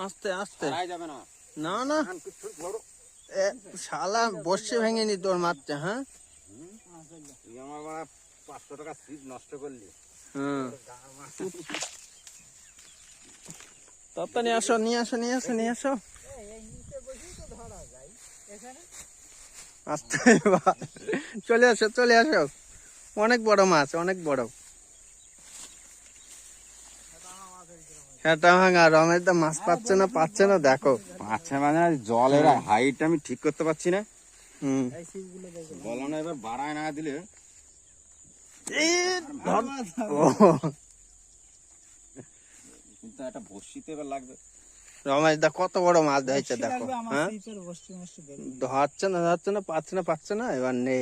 আস্তে আস্তে না না শালা বসে ভেঙে নি তোর মাছটা। হ্যাঁ আমার 500 টাকা সিট নষ্ট করলি। তত নিয়ে আসো নিয়ে আসো নিয়ে আসো নিয়ে আসো আস্তে চলে আসো চলে আসো। অনেক বড় মাছ অনেক বড়। সেটা ভাঙা রমেশ দা মাছ পাচ্ছে না দেখো। পাচ্ছে মানে জলের হাইট আমি ঠিক করতে পারছি না। গলানো এবার বাড়ায় না দিলে কিন্তু একটা বড়শিতে এবার লাগবে। রমেশ দা কত বড় মাছ ধরছে দেখো। হ্যাঁ ধরছে না পাচ্ছে না এবার নে